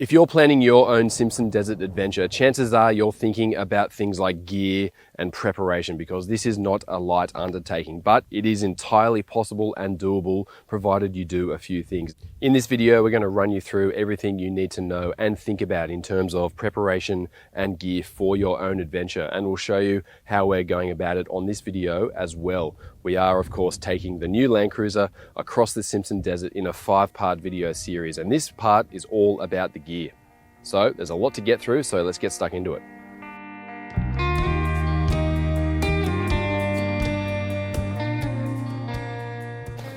If you're planning your own Simpson Desert adventure, chances are you're thinking about things like gear and preparation, because this is not a light undertaking, but it is entirely possible and doable provided you do a few things. In this video, we're going to run you through everything you need to know and think about in terms of preparation and gear for your own adventure, and we'll show you how we're going about it on this video as well. We are, of course, taking the new LandCruiser across the Simpson Desert in a 5-part video series, and this part is all about the gear. So there's a lot to get through, so let's get stuck into it.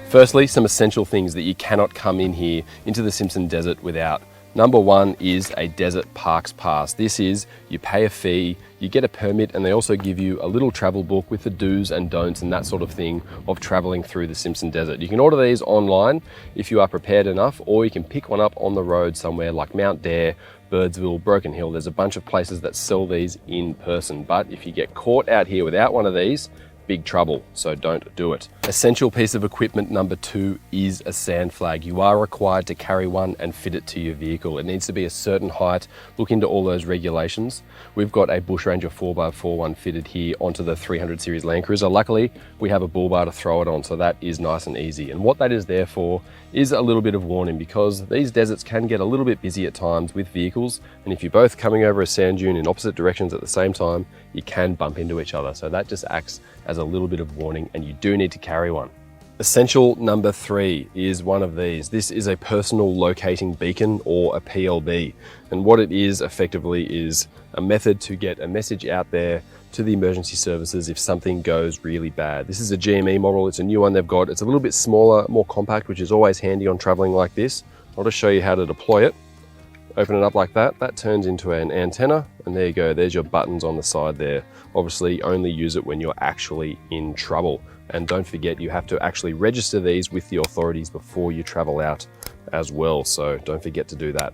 Firstly, some essential things that you cannot come in here into the Simpson Desert without. Number one is a Desert Parks Pass. This is, you pay a fee, you get a permit, and they also give you a little travel book with the do's and don'ts and that sort of thing of traveling through the Simpson Desert. You can order these online if you are prepared enough, or you can pick one up on the road somewhere like Mount Dare, Birdsville, Broken Hill. There's a bunch of places that sell these in person, but if you get caught out here without one of these, big trouble, so don't do it. Essential piece of equipment number 2 is a sand flag. You are required to carry one and fit it to your vehicle. It needs to be a certain height. Look into all those regulations. We've got a Bush Ranger 4x4 one fitted here onto the 300 series LandCruiser. Luckily, we have a bull bar to throw it on, so that is nice and easy. And what that is there for is a little bit of warning, because these deserts can get a little bit busy at times with vehicles, and if you're both coming over a sand dune in opposite directions at the same time, you can bump into each other. So that just acts as a little bit of warning, and you do need to carry one. Essential number 3 is one of these. This is a personal locating beacon, or a PLB. And what it is effectively is a method to get a message out there to the emergency services if something goes really bad. This is a GME model. It's a new one they've got. It's a little bit smaller, more compact, which is always handy on traveling like this. I'll just show you how to deploy it. Open it up like that. That turns into an antenna, and there you go. There's your buttons on the side there. Obviously, only use it when you're actually in trouble. And don't forget, you have to actually register these with the authorities before you travel out as well. So don't forget to do that.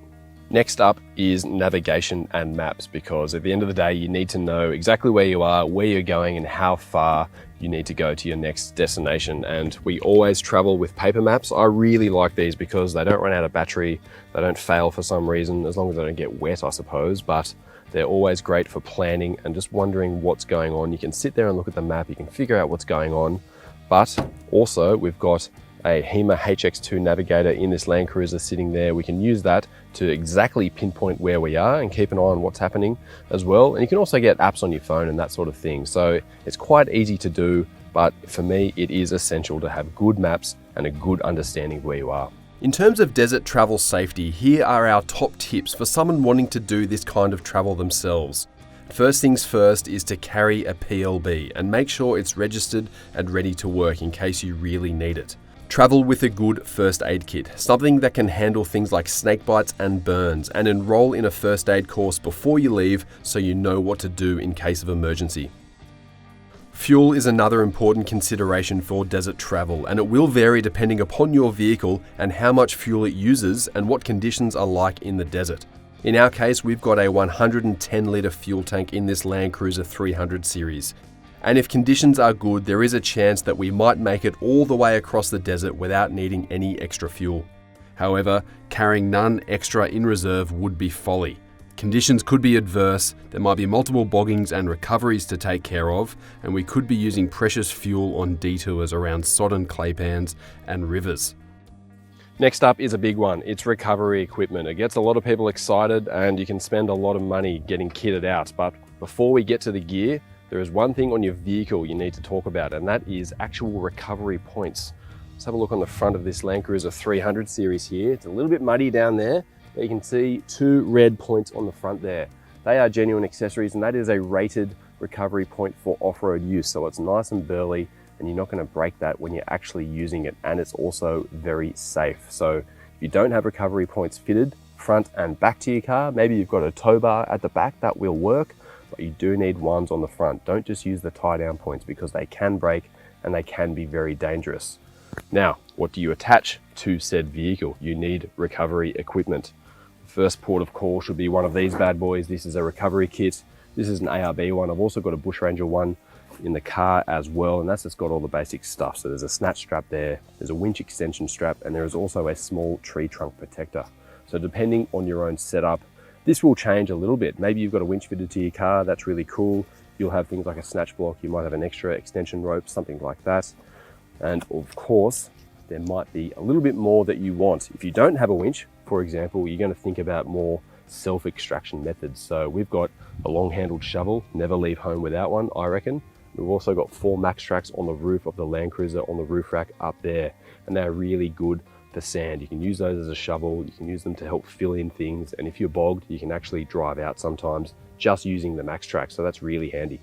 Next up is navigation and maps, because at the end of the day, you need to know exactly where you are, where you're going, and how far you need to go to your next destination. And we always travel with paper maps. I really like these because they don't run out of battery, they don't fail for some reason, as long as they don't get wet, I suppose, but they're always great for planning and just wondering what's going on. You can sit there and look at the map, you can figure out what's going on, but also we've got a HEMA HX2 navigator in this LandCruiser sitting there. We can use that to exactly pinpoint where we are and keep an eye on what's happening as well. And you can also get apps on your phone and that sort of thing. So it's quite easy to do, but for me, it is essential to have good maps and a good understanding of where you are. In terms of desert travel safety, here are our top tips for someone wanting to do this kind of travel themselves. First things first is to carry a PLB and make sure it's registered and ready to work in case you really need it. Travel with a good first aid kit, something that can handle things like snake bites and burns, and enroll in a first aid course before you leave so you know what to do in case of emergency. Fuel is another important consideration for desert travel, and it will vary depending upon your vehicle and how much fuel it uses and what conditions are like in the desert. In our case, we've got a 110 litre fuel tank in this LandCruiser 300 series. And if conditions are good, there is a chance that we might make it all the way across the desert without needing any extra fuel. However, carrying none extra in reserve would be folly. Conditions could be adverse, there might be multiple boggings and recoveries to take care of, and we could be using precious fuel on detours around sodden clay pans and rivers. Next up is a big one. It's recovery equipment. It gets a lot of people excited, and you can spend a lot of money getting kitted out. But before we get to the gear, there is one thing on your vehicle you need to talk about, and that is actual recovery points. Let's have a look on the front of this LandCruiser 300 series here. It's a little bit muddy down there, but you can see 2 red points on the front there. They are genuine accessories, and that is a rated recovery point for off-road use. So it's nice and burly, and you're not going to break that when you're actually using it, and it's also very safe. So if you don't have recovery points fitted front and back to your car, maybe you've got a tow bar at the back, that will work, but you do need ones on the front. Don't just use the tie down points, because they can break and they can be very dangerous. Now, what do you attach to said vehicle? You need recovery equipment. First port of call should be one of these bad boys. This is a recovery kit. This is an ARB one. I've also got a Bush Ranger one in the car as well, and that's just got all the basic stuff. So there's a snatch strap there, there's a winch extension strap, and there is also a small tree trunk protector. So depending on your own setup, this will change a little bit. Maybe you've got a winch fitted to your car, that's really cool. You'll have things like a snatch block, you might have an extra extension rope, something like that. And of course, there might be a little bit more that you want. If you don't have a winch, for example, you're going to think about more self-extraction methods. So we've got a long-handled shovel, never leave home without one, I reckon. We've also got 4 max tracks on the roof of the LandCruiser on the roof rack up there, and they're really good for sand. You can use those as a shovel, you can use them to help fill in things, and if you're bogged, you can actually drive out sometimes just using the max track, so that's really handy.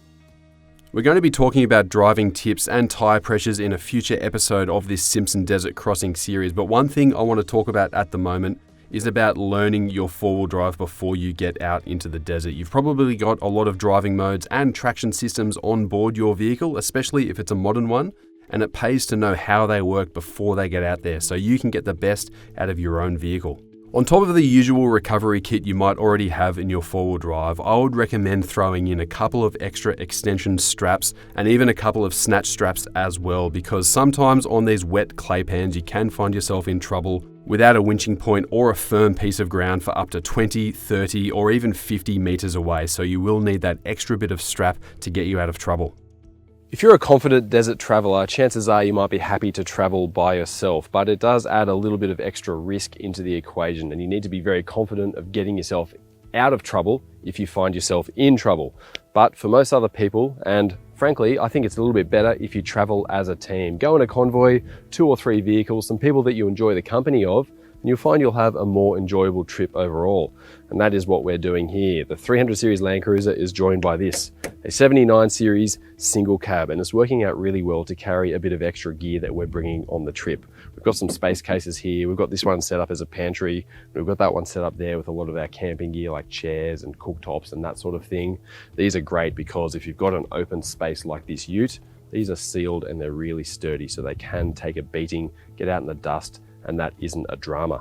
We're going to be talking about driving tips and tyre pressures in a future episode of this Simpson Desert Crossing series, but one thing I want to talk about at the moment is about learning your four-wheel drive before you get out into the desert. You've probably got a lot of driving modes and traction systems on board your vehicle, especially if it's a modern one, and it pays to know how they work before they get out there so you can get the best out of your own vehicle. On top of the usual recovery kit you might already have in your four-wheel drive, I would recommend throwing in a couple of extra extension straps and even a couple of snatch straps as well, because sometimes on these wet clay pans you can find yourself in trouble without a winching point or a firm piece of ground for up to 20, 30 or even 50 meters away, so you will need that extra bit of strap to get you out of trouble. If you're a confident desert traveler, chances are you might be happy to travel by yourself, but it does add a little bit of extra risk into the equation, and you need to be very confident of getting yourself out of trouble if you find yourself in trouble. But for most other people, and frankly, I think it's a little bit better if you travel as a team. Go in a convoy, 2 or 3 vehicles, some people that you enjoy the company of, and you'll find you'll have a more enjoyable trip overall. And that is what we're doing here. The 300 series LandCruiser is joined by this, a 79 series single cab, and it's working out really well to carry a bit of extra gear that we're bringing on the trip. We've got some space cases here. We've got this one set up as a pantry. We've got that one set up there with a lot of our camping gear like chairs and cooktops and that sort of thing. These are great because if you've got an open space like this ute, these are sealed and they're really sturdy, so they can take a beating, get out in the dust, and that isn't a drama.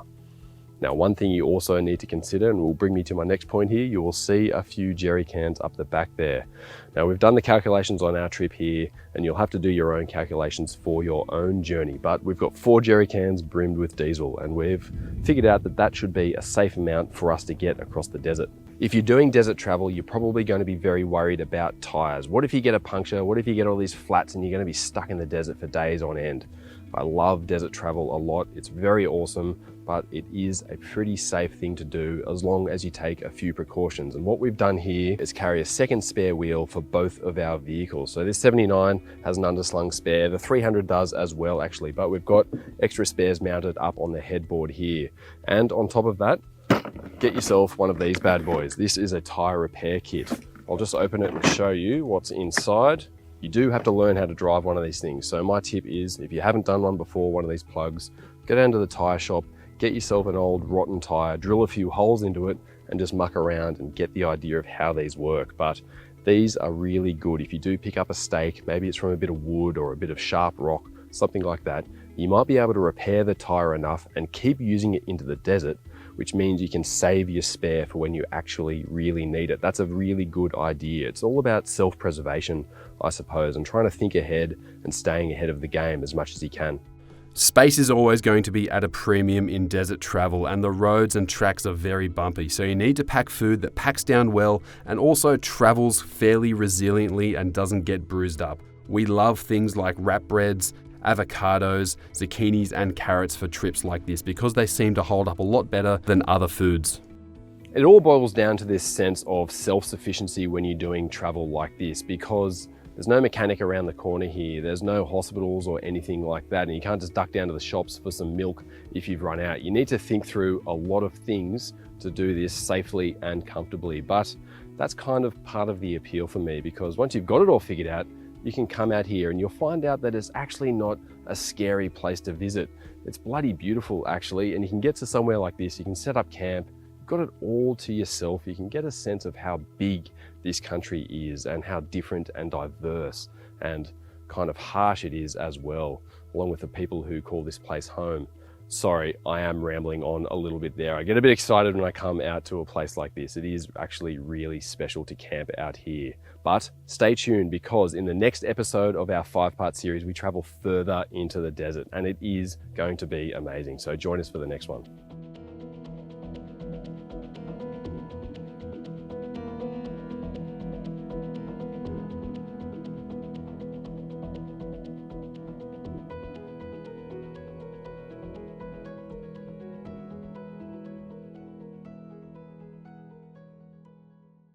Now, one thing you also need to consider, and will bring me to my next point here, you will see a few jerry cans up the back there. Now, we've done the calculations on our trip here, and you'll have to do your own calculations for your own journey, but we've got 4 jerry cans brimmed with diesel, and we've figured out that that should be a safe amount for us to get across the desert. If you're doing desert travel, you're probably going to be very worried about tires. What if you get a puncture? What if you get all these flats and you're going to be stuck in the desert for days on end? I love desert travel a lot. It's very awesome, but it is a pretty safe thing to do as long as you take a few precautions. And what we've done here is carry a second spare wheel for both of our vehicles. So this 79 has an underslung spare. The 300 does as well, actually, but we've got extra spares mounted up on the headboard here. And on top of that, get yourself one of these bad boys. This is a tire repair kit. I'll just open it and show you what's inside. You do have to learn how to drive one of these things. So my tip is, if you haven't done one before, one of these plugs, go down to the tire shop, get yourself an old rotten tire, drill a few holes into it, and just muck around and get the idea of how these work. But these are really good. If you do pick up a stake, maybe it's from a bit of wood or a bit of sharp rock, something like that, you might be able to repair the tire enough and keep using it into the desert, which means you can save your spare for when you actually really need it. That's a really good idea. It's all about self-preservation, I suppose, and trying to think ahead and staying ahead of the game as much as you can. Space is always going to be at a premium in desert travel, and the roads and tracks are very bumpy, so you need to pack food that packs down well and also travels fairly resiliently and doesn't get bruised up. We love things like wrap breads, avocados, zucchinis and carrots for trips like this because they seem to hold up a lot better than other foods. It all boils down to this sense of self-sufficiency when you're doing travel like this, because there's no mechanic around the corner here, there's no hospitals or anything like that, and you can't just duck down to the shops for some milk if you've run out. You need to think through a lot of things to do this safely and comfortably, but that's kind of part of the appeal for me, because once you've got it all figured out, you can come out here and you'll find out that it's actually not a scary place to visit. It's bloody beautiful actually, and you can get to somewhere like this, you can set up camp, you've got it all to yourself, you can get a sense of how big this country is and how different and diverse and kind of harsh it is as well, along with the people who call this place home. Sorry, I am rambling on a little bit there. I get a bit excited when I come out to a place like this. It is actually really special to camp out here. But stay tuned, because in the next episode of our 5-part series, we travel further into the desert and it is going to be amazing. So join us for the next one.